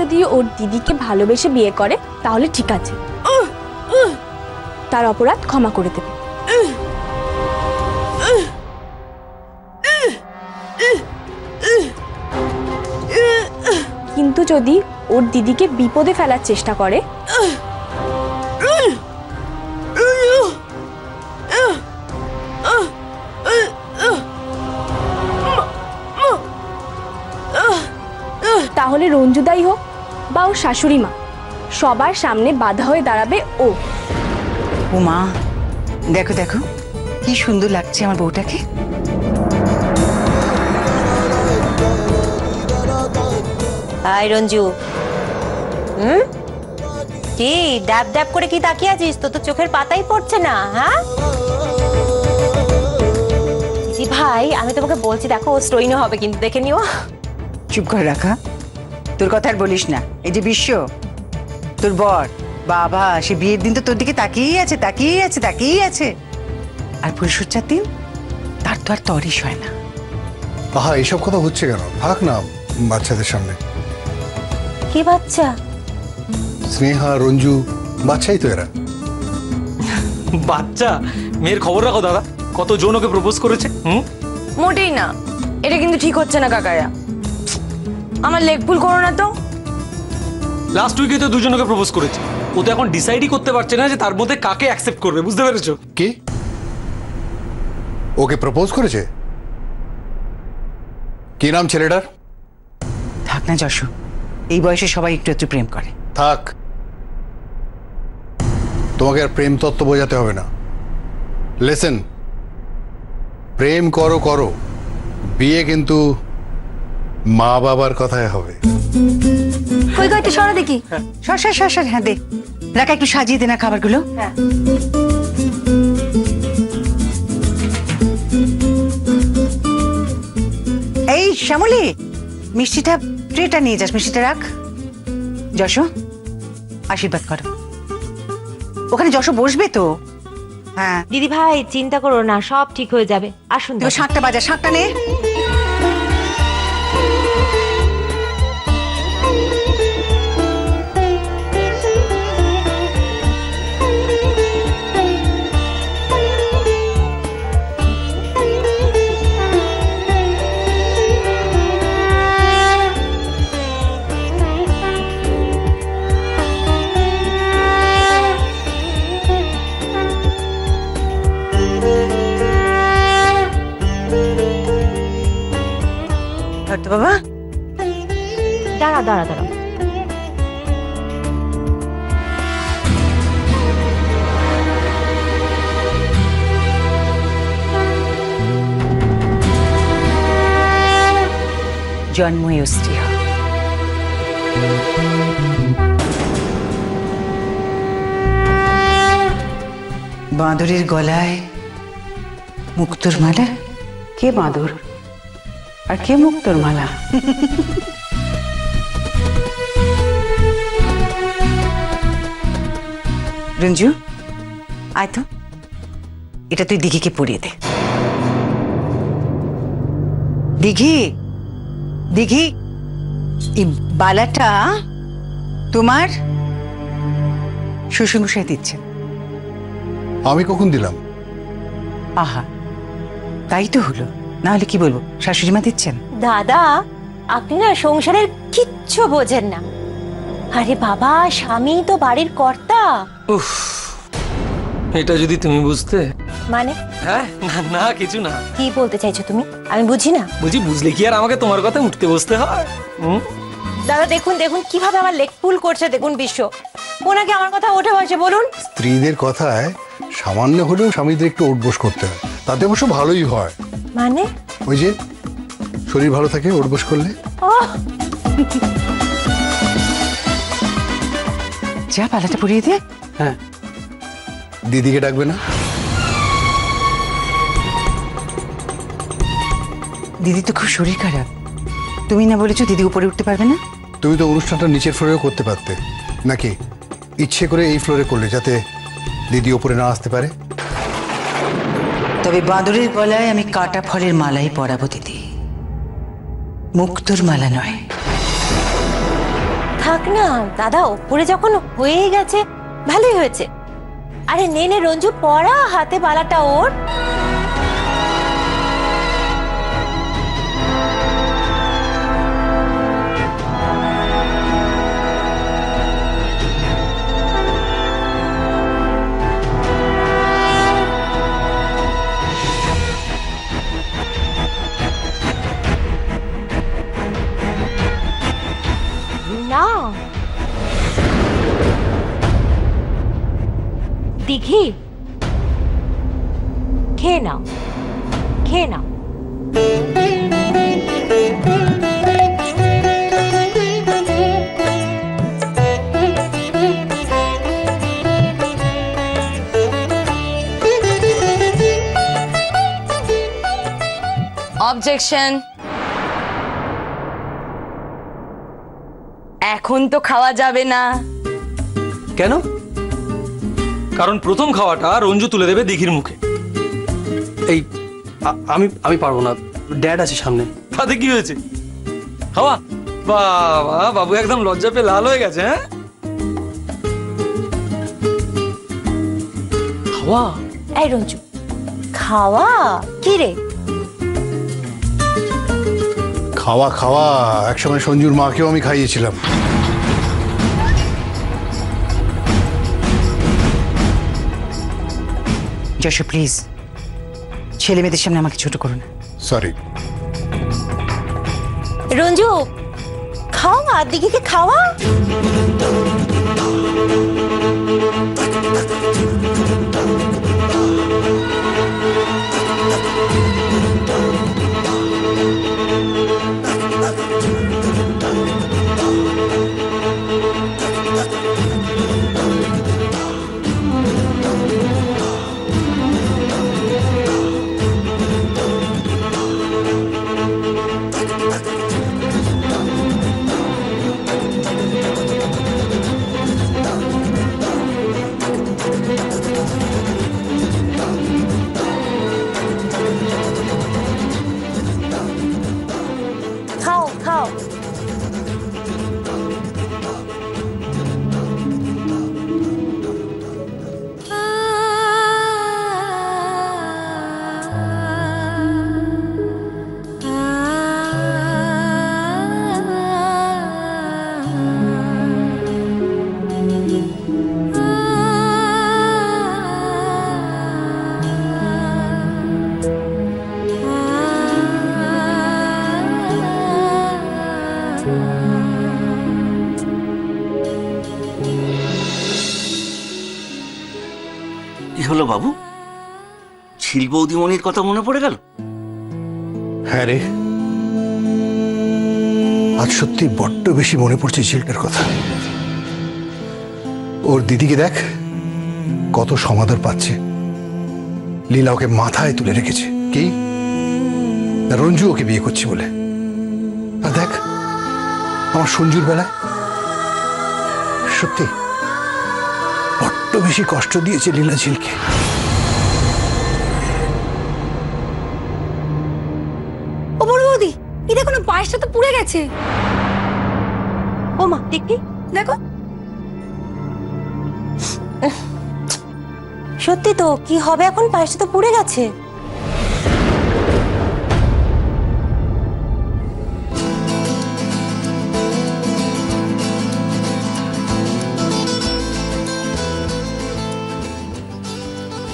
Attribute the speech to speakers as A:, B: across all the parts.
A: যদি ওর দিদিকে ভালোবেসে বিয়ে করে তাহলে ঠিক আছে, তার অপরাধ ক্ষমা করে দেবে। কিন্তু যদি ওর দিদিকে বিপদে ফেলার চেষ্টা করে তাহলে রঞ্জুদাই হোক বা ওর শাশুড়ি মা, সবার সামনে বাধা হয়ে দাঁড়াবে ও।
B: ও মা, দেখো দেখো কি সুন্দর লাগছে আমার বউটাকে।
C: হাই রঞ্জু, কি ড্যাব ড্যাব করে কি তাকিয়ে আছিস? তো চোখের পাতাই পড়ছে না। হ্যাঁ জি ভাই, আমি তোমাকে বলছি, দেখো ও স্ট্রোইন হবে কিন্তু, দেখে নিও।
B: চুপ করে রাখা, তোর কথা আর বলিস না। এই যে বিশ্ব তোর বর, বাবা সে বিয়ের দিন তো তোর দিকে তাকিয়েই আছে তাকিয়েই আছে তাকিয়েই আছে, আর পরিচর্যার দিন তার তো আর তরিস হয় না।
D: আহা, এইসব কথা হচ্ছে কেন? থাক না বাচ্চাদের সামনে।
C: কি বাচ্চা?
D: স্নেহা, রঞ্জু, বাচ্চাই তো এরা।
E: বাচ্চা? মেয়ের খবর রাখো দাদা, কতজন ওকে প্রপোজ করেছে।
F: মোটেই না, এটা কিন্তু ঠিক হচ্ছে না কাকারা। আমার লেগ পুল করো না তো।
E: লাস্ট উইকে তো দুজনকে প্রপোজ করেছে, ও তো এখন ডিসাইডই করতে পারছে না যে তার মধ্যে কাকে অ্যাকসেপ্ট করবে, বুঝতে পেরেছো?
D: কি ওকে প্রপোজ করেছে? কি নাম ছেলেটার?
B: থাক না যশো, এই বয়সে সবাই একটু একটু প্রেম করে।
D: থাক, তোমাকে আর প্রেম তত্ত্ব বোঝাতে হবে না। লেসেন, প্রেম করো করো, বিয়ে কিন্তু মা বাবার কথায় হবে।
F: কই কই একটু সরা দেখি।
B: সর সর সর, হ্যাঁ দে, রাখা একটু সাজিয়ে দে না খাবারগুলো।
F: হ্যাঁ।
B: এই শ্যামলী, মিষ্টিটা ট্রেটা নিয়ে যাস, মিষ্টিটা রাখ। যশো আশীর্বাদ করো, ওখানে যশো বসবে তো। হ্যাঁ
C: দিদি ভাই চিন্তা করো না, সব ঠিক হয়ে যাবে। আসুন
B: তুই শাঁখটা বাজা, শাঁখটা নে। বাবা
C: দাঁড়া দাঁড়া দাঁড়া,
B: জন্মই অস্থির। বাঁদরের গলায় মুক্তোর মালা। কে বাঁদর আর কে মুক্তোর মালা? রঞ্জু আয় তো, এটা তুই দিঘিকে পরিয়ে দে। দিঘি, দিঘি, এই বালাটা তোমার শ্বশুরমশাই দিচ্ছেন।
D: আমি কখন দিলাম?
B: আহা, তাই তো হলো, না হলে কি বলবো, শাশুড়ি মা দিচ্ছেন।
C: দাদা আপনি না সংসারের কিচ্ছু বোঝেন না। আরে বাবা, স্বামী তো বাড়ির কর্তা।
E: উফ, এটা যদি তুমি বুঝতে।
C: মানে?
E: হ্যাঁ, না না কিছু না।
C: কি বলতে চাইছো তুমি? আমি বুঝি না।
E: বলছি বুঝলে কি আর আমাকে তোমার কথা উঠতে বসতে হয়?
C: দাদা দেখুন দেখুন কিভাবে আমার লেগ পুল করছে, দেখুন বিশ্ব। ওনাকে আমার কথা ওঠে বসে বলুন।
D: স্ত্রীদের কথায় সামান্য হলেও স্বামীদের একটু উঠবোস করতে হয়, তাতে অবশ্য ভালোই হয়।
C: মানে?
D: ওই যে শরীর ভালো থাকে উঠবোস করলে।
B: যা পালাটা পরিয়ে দে।
E: হ্যাঁ,
D: দিদিকে ডাকবে না?
B: দিদি তো খুব শরীর খারাপ, তুমি না বলেছো দিদি উপরে উঠতে পারবে না?
D: তুমি তো অনুষ্ঠানটা নিচের ফ্লোরেও করতে পারতে নাকি? ইচ্ছে করে এই ফ্লোরে করলে যাতে দিদি ওপরে না আসতে পারে।
B: তবে তবে বাঁদরের গলায় আমি কাটা ফলের মালাই পরাবো দিদি, মুক্তোর মালা নয়।
C: থাক না দাদা, ওপরে যখন হয়ে গেছে ভালোই হয়েছে। আরে নে নে রঞ্জু, পড়া হাতে বালাটা ওর। না দিঘি, খেয়ে নাও, খেয়ে নাও।
F: অবজেকশন। এখন তো খাওয়া যাবে না।
E: কেন? কারণ প্রথম খাওয়াটা রঞ্জু তুলে দেবে দিঘির মুখে।
G: এই আমি আমি পারবো না, ড্যাড আছে সামনে।
E: তাতে কি হয়েছে? খাওয়া। বাবা, বাবু একদম লজ্জা পেয়ে লাল হয়ে গেছে। হ্যাঁ,
G: খাওয়া?
C: এই রঞ্জু, খাওয়া কি রে?
D: খাওয়া খাওয়া, একসময় সঞ্জুর মাকেও আমি খাইয়েছিলাম।
B: যশো প্লিজ, ছেলে মেয়েদের সামনে আমাকে ছোট করো না।
D: সরি।
C: রঞ্জু, খাওয়া দিঘিকে খাওয়া। খাও খাও।
H: কি হলো বাবু? ঝিল বৌদিমণির কথা মনে পড়ে গেল?
D: হ্যাঁ রে, আজ সত্যি বড্ড বেশি মনে পড়ছে ঝিলটার কথা। ওর দিদিকে দেখ কত সমাদর পাচ্ছে। লীলা ওকে মাথায় তুলে রেখেছে, কি না রঞ্জু ওকে বিয়ে করছে বলে। আর দেখ আমার সঞ্জুর বেলায় সত্যি বড্ড বেশি কষ্ট দিয়েছে লীলা ঝিলকে।
A: ও বড় বৌদি, এই দেখো না, পায়েসটা তো পুড়ে গেছে।
C: ও মা, দেখি
A: দেখো।
C: সত্যি তো, কি হবে এখন? পায়েসটা তো পুড়ে গেছে।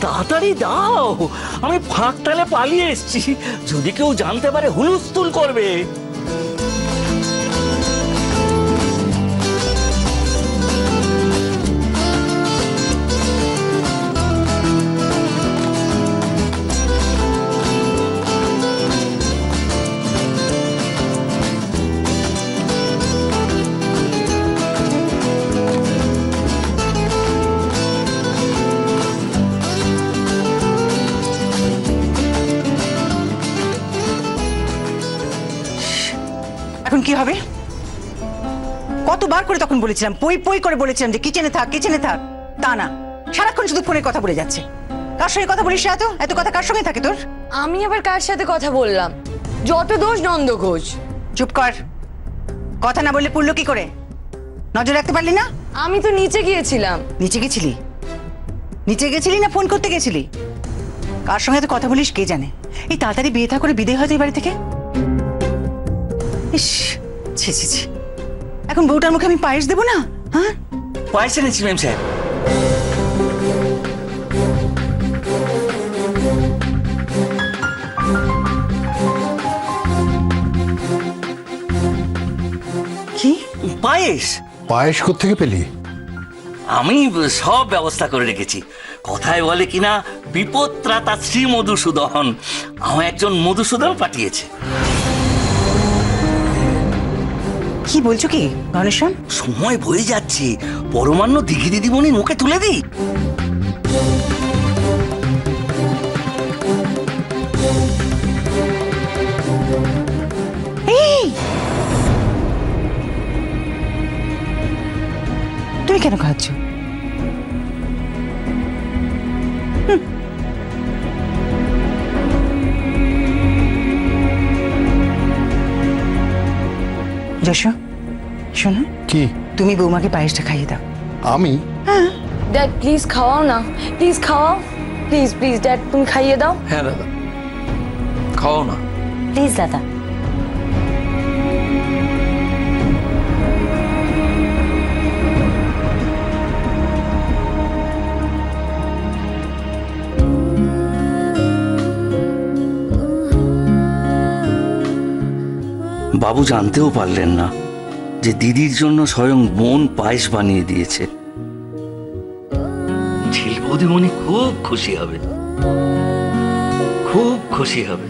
H: তাড়াতাড়ি দাও, আমি ফাঁকটালে পালিয়ে এসেছি। যদি কেউ জানতে পারে হুলস্থুল করবে।
B: এখন কি হবে? কতবার করে তখন বলেছিলাম, পই পই করে বলেছিলাম যে কিচেনে থাক, কিচেনে থাক। তা না, সারাক্ষণ শুধু ফোনের কথা বলে যাচ্ছে। কার সঙ্গে কথা বলিস না? এত কথা কার সঙ্গে থাকে তোর?
F: আমি আবার কার সাথে কথা বললাম? যত দোষ নন্দ ঘোষ।
B: চুপ কর, কথা না বললে পুরলো কি করে? নজর রাখতে পারলি না?
F: আমি তো নিচে গিয়েছিলাম।
B: নিচে গেছিলি? নিচে গেছিলি না ফোন করতে গেছিলি? কার সঙ্গে এত কথা বলিস কে জানে? এই তাড়াতাড়ি বিয়ে থা করে বিদায় হয়তো এই বাড়ি থেকে। ইস, ছি ছি ছি, এখন বউটার মুখে আমি পায়েস দেবো না? হ্যাঁ,
H: পায়েস এনেছি ম্যাম সাহেব।
B: কি
H: পায়েস?
D: পায়েস কোত্থেকে পেলি?
H: আমি সব ব্যবস্থা করে রেখেছি। কথায় বলে কিনা বিপদ ত্রাতা শ্রী মধুসূদন, আমার একজন মধুসূদন পাঠিয়েছে।
B: কি বলছো কি গণেশন?
H: সময় বয়ে যাচ্ছে, পরমান্ন দিঘি দিদিমণির মুখে তুলে দিই।
B: এই, তুমি কেন খাচ্ছ? যশো, শোনো,
D: কি?
B: তুমি বৌমাকে পায়েসটা খাইয়ে দাও।
D: আমি?
F: ড্যাড প্লিজ খাওয়াও না, প্লিজ খাওয়াও, প্লিজ প্লিজ ড্যাড তুমি খাইয়ে দাও।
E: হ্যাঁ দাদা, খাও না।
C: প্লিজ দাদা।
H: বাবু জানতেও পারলেন না যে দিদির জন্য স্বয়ং বোন পায়েস বানিয়ে দিয়েছে। ঝিল বৌদিমণি খুব খুশি হবে, খুব খুশি হবে।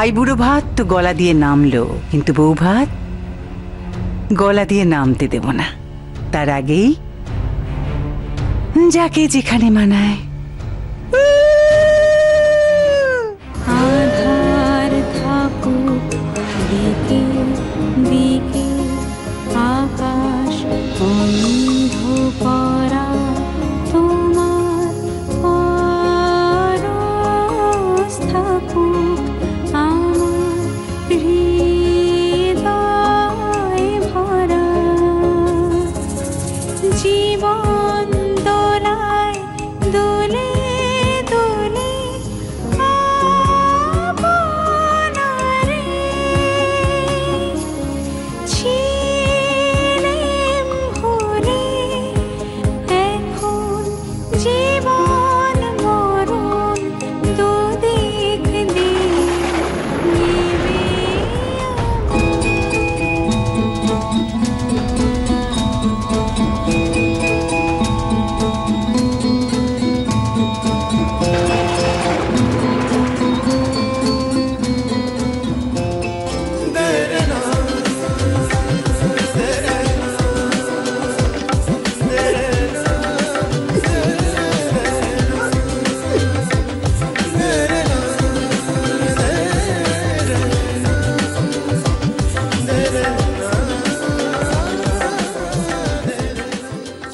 B: আইবুড়ো ভাত তো গলা দিয়ে নামলো, কিন্তু বউ ভাত গলা দিয়ে নামতে দেব না। তার আগেই যাকে যেখানে মানায়।
I: আধার থাকুক দিকে দিকে, আকাশ অন্ধকারা তোমার পরশ থাকুক আমার হৃদয় ভরা। জীবন দোলায় দোলে দোলে আপনারে ছিলেম ভুলে, এখন জীবন মরণ দুদিক দিয়ে নেবে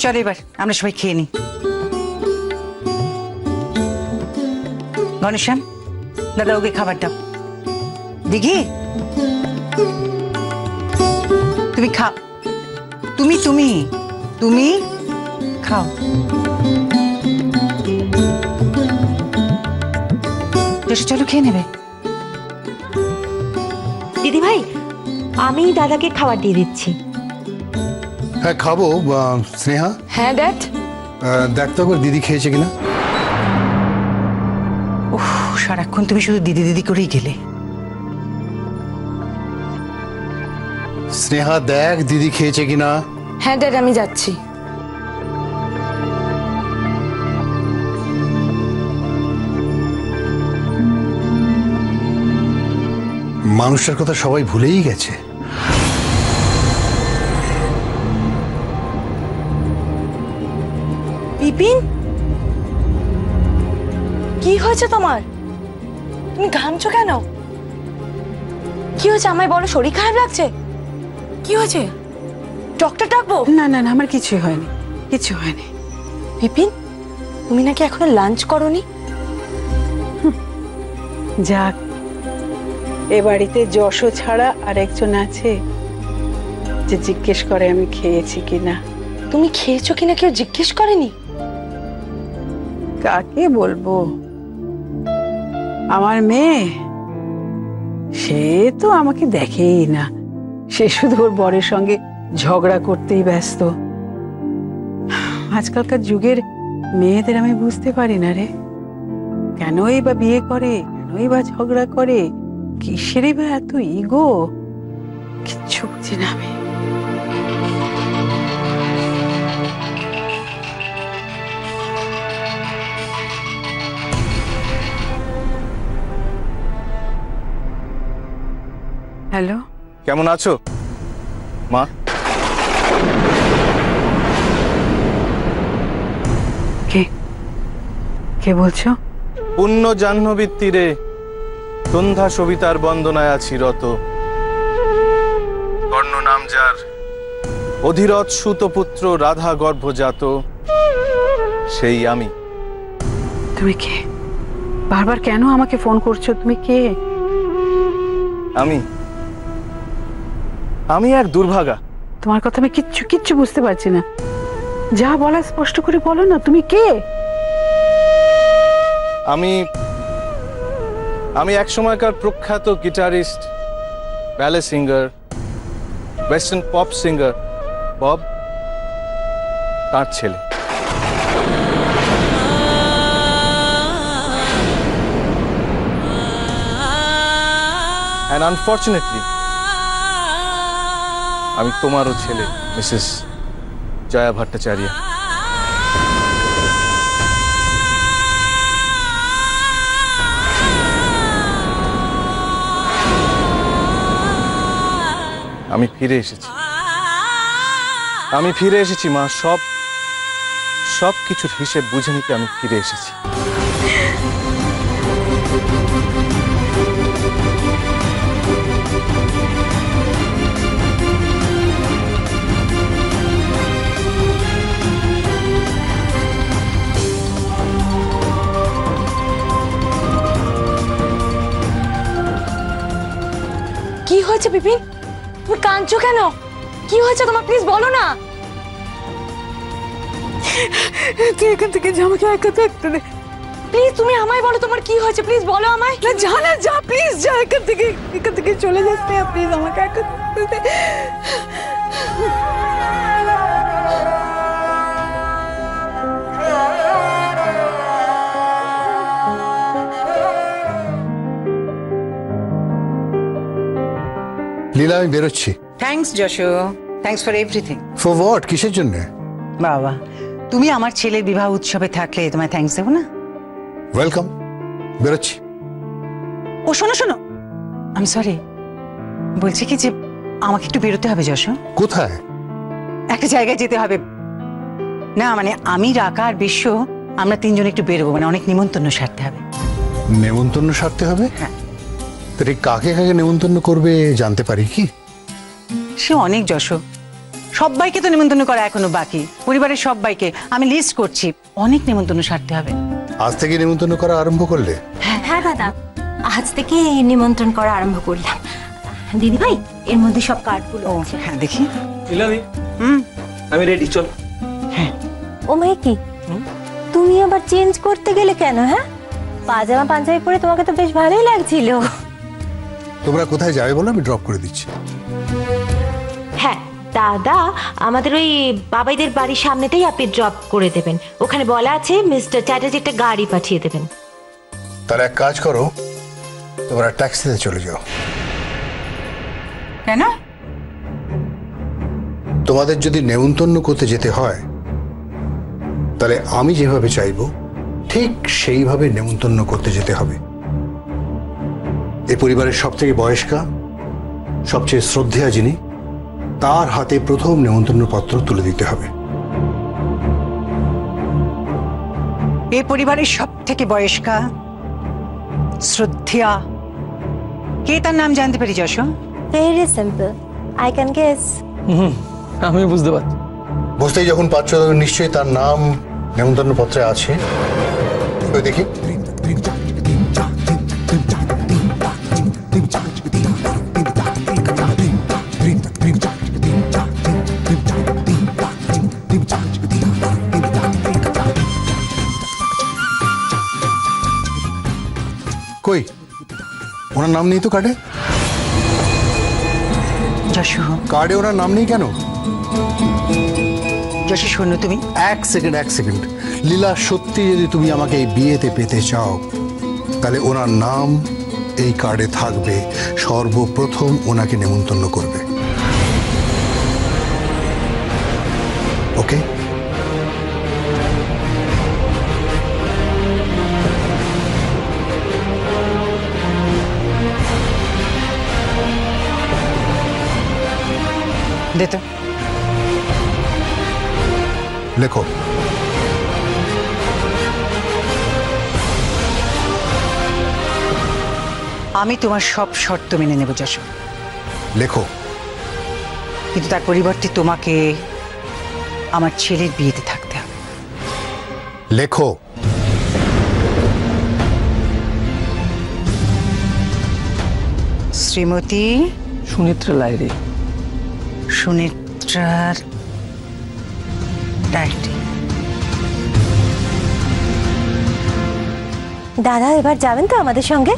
B: চলো এবার আমরা সবাই খেয়ে নিই। গণেশন, দাদা ওকে খাবার দাও। দিঘি, তুমি খাও। তুমি তুমি তুমি খাও। চলো খেয়ে নেবে।
C: দিদি ভাই, আমি দাদাকে খাবার দিয়ে দিচ্ছি।
D: হ্যাঁ খাবো। স্নেহা,
F: হ্যাঁ ড্যাড।
D: দেখ তো একবার দিদি খেয়েছে কিনা।
B: উফ, সারাক্ষণ তুমি শুধু দিদি দিদি করেই গেলে।
D: স্নেহা দেখ দিদি খেয়েছে কিনা।
F: হ্যাঁ ড্যাড আমি যাচ্ছি।
D: মানুষটার কথা সবাই ভুলেই গেছে।
F: বিপিন, কি হয়েছে তোমার? তুমি ঘামছো কেন? কি হয়েছে? আমায় বলো, শরীর খারাপ লাগছে? কি হয়েছে? ডক্টর ডাকবো?
B: না না না, আমার কিছুই হয়নি, কিছু হয়নি।
F: বিপিন, তুমি নাকি এখনো লাঞ্চ করোনি?
J: যাক, এ বাড়িতে যশো ছাড়া আর একজন আছে যে জিজ্ঞেস করে আমি খেয়েছি কিনা।
F: তুমি খেয়েছো কিনা কেউ জিজ্ঞেস করেনি?
J: কাকে বলবো? আমার মেয়ে, সে তো আমাকে দেখেই না, সে শুধু ওর বরের সঙ্গে ঝগড়া করতেই ব্যস্ত। আজকালকার যুগের মেয়েদের আমি বুঝতে পারি না রে, কেনই বা বিয়ে করে, কেনই বা ঝগড়া করে, কিসেরই বা এত ইগো, কিচ্ছু বুঝি না আমি। হ্যালো,
K: কেমন আছো মা?
J: কে কে বলছো?
K: পুণ্য জাহ্নবীর তীরে সন্ধ্যা সবিতার বন্দনায় আছি রত। কর্ণ নাম যার, অধিরথ সুতপুত্র রাধা গর্ভজাত, সেই আমি।
J: তুমি কে? বারবার কেন আমাকে ফোন করছো? তুমি কে?
K: আমি এক দুর্ভাগা।
J: তোমার কথা আমি কিচ্ছু কিচ্ছু বুঝতে পারছি না, যা বলা স্পষ্ট করে বলো না, তুমি কে?
K: আমি এক সময়কার প্রখ্যাত গিটারিস্ট, ব্যালে singer, western pop singer Bob, তার ছেলে। And unfortunately, আমি তোমারও ছেলে, মিসেস জয়া ভট্টাচার্য। আমি ফিরে এসেছি মা, সব কিছুর হিসেব বুঝে নিতে আমি ফিরে এসেছি।
F: কি হয়েছে বিপিন? তুমি কাঁদছো কেন? কি হয়েছে তোমার? প্লিজ বলো না।
J: তুই এখান থেকে যা, আমাকে একা থাকতে দে।
F: প্লিজ তুমি আমায় বলো তোমার কি হয়েছে, প্লিজ বলো আমায়।
J: না যা, না যা, প্লিজ যা, এখান থেকে চলে যাস না, প্লিজ আমাকে একা থাকতে দে।
D: লীলা, আমি বেরোচ্ছি।
B: Thanks Jasho, thanks for everything.
D: For what? কিসের জন্য?
B: বাবা, তুমি আমার ছেলের বিবাহ উৎসবে থাকলে তোমায় থ্যাঙ্কস দেবো না?
D: ওয়েলকাম, বেরোচ্ছি।
B: ও শোনো শোনো, আই এম সরি, বলছি কি যে আমাকে একটু বেরোতে হবে যশো।
D: কোথায়?
B: একটা জায়গায় যেতে হবে। না মানে আমি, রাকা আর বিশ্ব, আমরা তিনজন একটু বেরোবো, মানে অনেক নিমন্ত্রণ সারতে হবে।
D: নেমন্তন্ন সারতে হবে?
B: হ্যাঁ।
D: তো ঠিক কাকে কাকে নেমন্তন্ন করবে জানতে পারি কি?
B: সে অনেক যশো, সবাইকে তো নিমন্ত্রণ করা এখনো বাকি, পরিবারের সবাইকে। আমি লিস্ট করছি, অনেক নিমন্ত্রণ সারতে হবে।
D: আজ থেকে নেমন্তন্ন করা আরম্ভ করলে?
C: হ্যাঁ দাদা, আজ থেকে নিমন্ত্রণ করা আরম্ভ করলাম। দিদি ভাই, এর মধ্যে সব কার্ডগুলো
B: ও
C: আছে।
B: হ্যাঁ, দেখি।
E: ইলাদি, আমি রেডি, চল।
C: ও মাই, কি তুমি আবার চেঞ্জ করতে গেলে কেন? হ্যাঁ, পাজামা পাঞ্জাবি পরে তোমাকে তো বেশ ভালোই লাগছিল।
D: তোমরা কোথায় যাবে বলো, আমি ড্রপ করে দিচ্ছি।
C: হ্যাঁ দাদা, আমাদের ওই বাবাইদের বাড়ির সামনেতেই আপনি ড্রপ করে দেবেন। ওখানে বলা আছে মিস্টার চ্যাটার্জি একটা গাড়ি পাঠিয়ে দেবেন।
D: তাহলে এক কাজ করো, তোমরা ট্যাক্সিতে চলে যাও।
B: কেন?
D: তোমাদের যদি নেমন্তন্ন করতে যেতে হয়, তাহলে আমি যেভাবে চাইবো ঠিক সেইভাবে নেমন্তন্ন করতে যেতে হবে। এই পরিবারের সব থেকে বয়স্কা, সবচেয়ে শ্রদ্ধেয়া যিনি, তার হাতে প্রথম নেমন্তন্ন পত্র তুলে দিতে হবে।
B: এই পরিবারের সব থেকে বয়স্কা, শ্রদ্ধেয়া, কে তার নাম জানতে পারি Jasho?
C: Very simple, I can guess.
G: আমিও বুঝতে পারছি।
D: বুঝতেই যখন পারছো তখন নিশ্চয়ই তার নাম নেমন্তন্ন পত্রে আছে। ওই দেখি। কই ওনার নাম নেই তো কার্ডে?
B: যশু,
D: কার্ডে ওনার নাম নেই কেন?
B: যশু শোনো তুমি।
D: এক সেকেন্ড। লীলা, সত্যি যদি তুমি আমাকে এই বিয়েতে পেতে চাও তাহলে ওনার নাম এই কার্ডে থাকবে, সর্বপ্রথম ওনাকে নেমন্তন্ন করবে। ওকে?
B: দে তো।
D: লেখো।
B: আমি তোমার সব শর্ত মেনে নেব যশু,
D: লেখো।
B: কিন্তু তার পরিবর্তে তোমাকে আমার ছেলের বিয়েতে থাকতে হবে।
D: লেখো।
B: শ্রীমতী
G: সুনেত্রা লাইরে।
B: সুনেত্রার ডায়েরি।
C: দাদা এবার যাবেন তো আমাদের সঙ্গে?